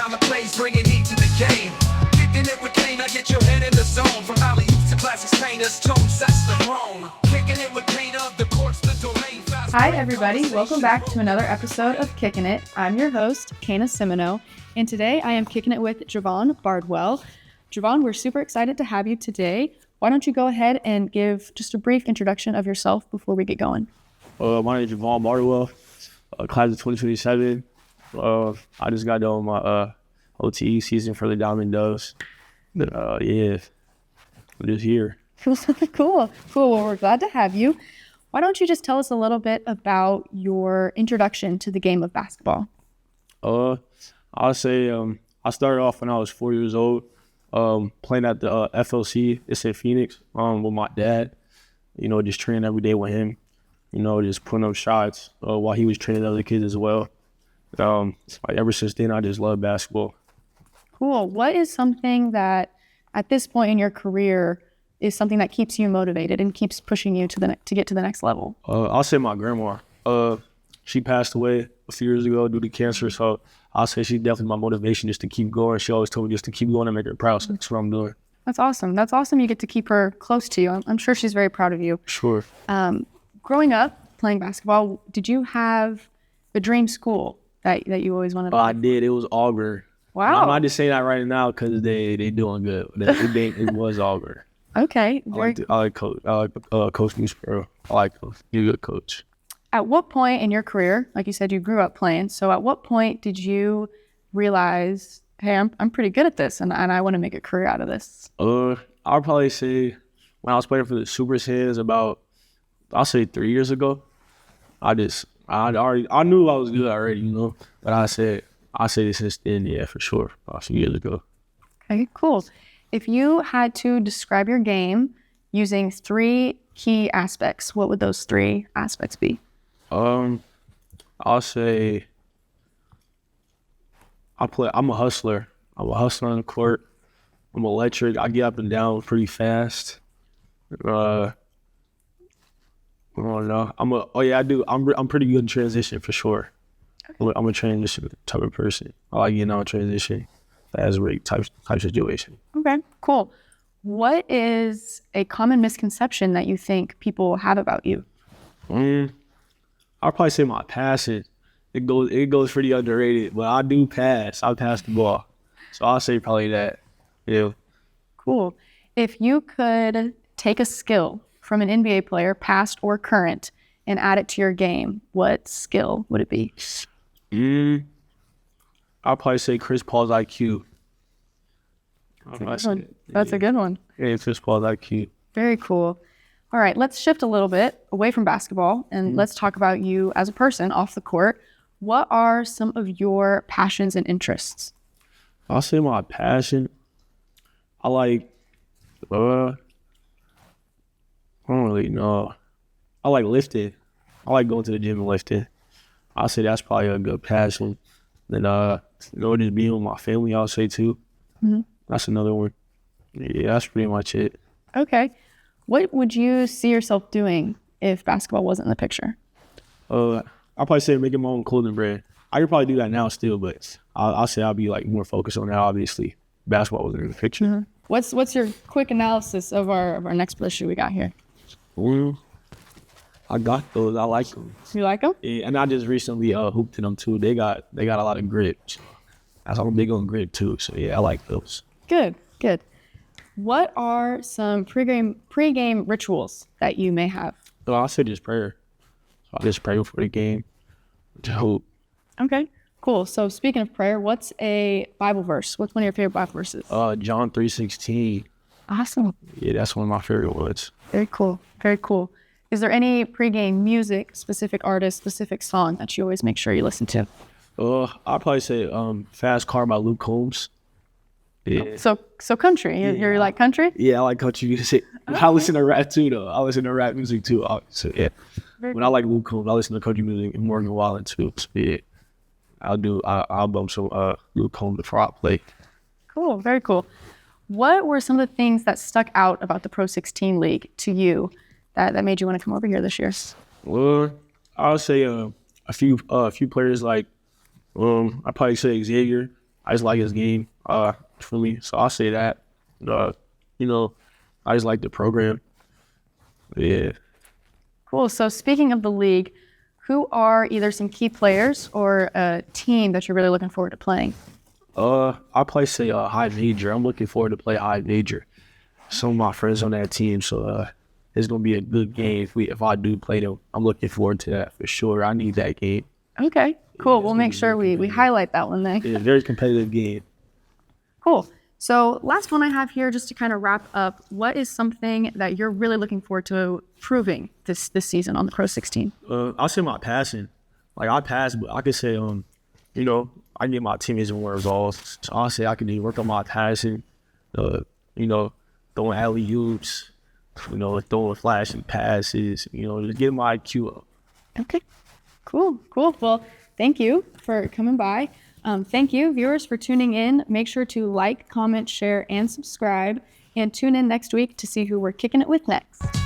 down the plays, bringing heat to the game. Kicking it with Kayna, get your head in the zone. From alley to classics, painters, tone sets the throne. Kicking it with Kayna, the court's the domain. Hi everybody, welcome back to another episode of Kickin' It. I'm your host, Kayna Simino, and today I am kicking it with Javon Bardwell. Javon, we're super excited to have you today. Why don't you go ahead and give just a brief introduction of yourself before we get going? My name is Javon Bardwell, class of 2027. I just got done with my OTE season for the Diamond Doves. I'm just here. Cool. Well, we're glad to have you. Why don't you just tell us a little bit about your introduction to the game of basketball? I'll say I started off when I was 4 years old, playing at the FLC. It's in Phoenix with my dad. Just training every day with him. Just putting up shots while he was training other kids as well. Ever since then, I just love basketball. Cool. What is something that at this point in your career is something that keeps you motivated and keeps pushing you to get to the next level? I'll say my grandma. She passed away a few years ago due to cancer, so I'll say she's definitely my motivation just to keep going. She always told me just to keep going and make her proud, so that's what I'm doing. That's awesome. You get to keep her close to you. I'm sure she's very proud of you. Sure. Growing up playing basketball, did you have a dream school that you always wanted to I did. It was Auburn. Wow. I'm not just saying that right now because they doing good. It was Auburn. Okay. I like Coach NXTPRO. I like Coach. He's a good coach. At what point in your career, like you said, you grew up playing. So at what point did you realize, hey, I'm pretty good at this and I want to make a career out of this? I'll probably say when I was playing for the Super Saiyan about, I'll say 3 years ago. I knew I was good already, But I say this since then, yeah, for sure. A few years ago. Okay, cool. If you had to describe your game using 3 key aspects, what would those 3 aspects be? I'll say I'm a hustler. I'm a hustler on the court. I'm electric. I get up and down pretty fast. I don't know. I'm pretty good in transition for sure. Okay. I'm a transition type of person. I like getting on transition, fast break type situation. Okay, cool. What is a common misconception that you think people have about you? I'll probably say my passing. It goes pretty underrated, but I do pass. I pass the ball, so I'll say probably that. Yeah. Cool. If you could take a skill from an NBA player, past or current, and add it to your game, what skill would it be? I'll probably say Chris Paul's IQ. That's a good one. Yeah, Chris Paul's IQ. Very cool. All right, let's shift a little bit away from basketball and let's talk about you as a person off the court. What are some of your passions and interests? I'll say my passion. I like, I don't really know. I like lifting. I like going to the gym and lifting. I'll say that's probably a good passion. Then, just being with my family, I'll say too. Mm-hmm. That's another one. Yeah, that's pretty much it. Okay. What would you see yourself doing if basketball wasn't in the picture? I'll probably say making my own clothing brand. I could probably do that now still, but I'll say I'll be like more focused on that. Obviously, basketball wasn't in the picture. Mm-hmm. What's your quick analysis of our next position we got here? Well, I got those. I like them. You like them? Yeah, and I just recently hooped in them too. They got a lot of grip. I'm big on grip too. So yeah, I like those. Good. What are some pregame rituals that you may have? So I'll say just prayer. So I just pray before the game to hoop. Okay, cool. So speaking of prayer, what's a Bible verse? What's one of your favorite Bible verses? John 3:16. Awesome. Yeah, that's one of my favorite ones. Very cool. Is there any pregame music, specific artist, specific song that you always make sure you listen to? I'll probably say Fast Car by Luke Combs. Yeah. So country. You're like country? Yeah, I like country music. Okay. I listen to rap too, though. I listen to rap music too. So yeah. Very cool. I like Luke Combs, I listen to country music and Morgan Wallen too. So yeah, I'll bump some Luke Combs before I play. Cool. Very cool. What were some of the things that stuck out about the PRO16 league to you that made you want to come over here this year? Well, I'll say a few players like I'd probably say Xavier. I just like his game for me. So I'll say that. You know, I just like the program. Yeah. Cool. So speaking of the league, who are either some key players or a team that you're really looking forward to playing? I'll probably say high major. I'm looking forward to play high major. Some of my friends on that team, so it's gonna be a good game if I do play them. I'm looking forward to that for sure. I need that game. Okay, cool. We'll make sure we highlight that one then. Yeah, very competitive game. Cool. So last one I have here, just to kind of wrap up, what is something that you're really looking forward to proving this season on the PRO16? I'll say my passing. Like I pass, but I could say you know, I get my teammates more results. So I'll say I can work on my passing. You know, throwing alley-oops. You know, throwing flashing passes. You know, just getting my IQ up. Okay. Cool. Well, thank you for coming by. Thank you, viewers, for tuning in. Make sure to like, comment, share, and subscribe. And tune in next week to see who we're kicking it with next.